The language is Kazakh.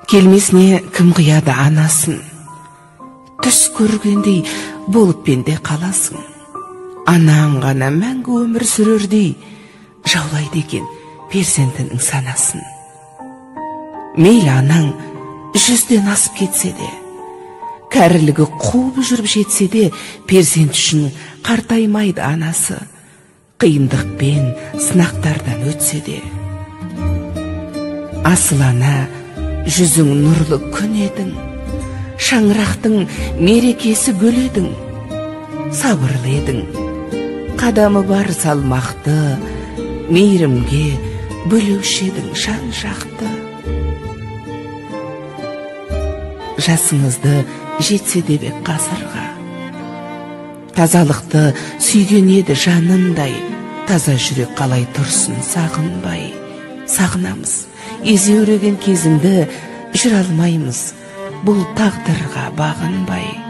Келмесіне кім қияды анасын, түс көргендей болып пенде қаласың. Анаң ғана мәңгі өмір сүрердей жаулайды екен перзентінің санасын. Мейлі анаң 100-ден асып кетсе де, кәрілігі қуып жүріп жетсе де, перзент үшін қартаймайды анасы, қиындықпен сынақтардан өтсе де. Асыл ана, жүзің нұрлы күн едің, шаңырақтың мерекесі гүл едің. Сабырлы едің, қадамы бар салмақты, мейірімге бөлеуші едің жан жақты. Жасыңызды жетсе де бек ғасырға, тазалықты сүйген еді жанындай, таза жүрек қалай тұрсын сағынбай. Сағынамыз, езеуреген кезіңді жүре алмаймыз, бұл тағдырға бағынбай.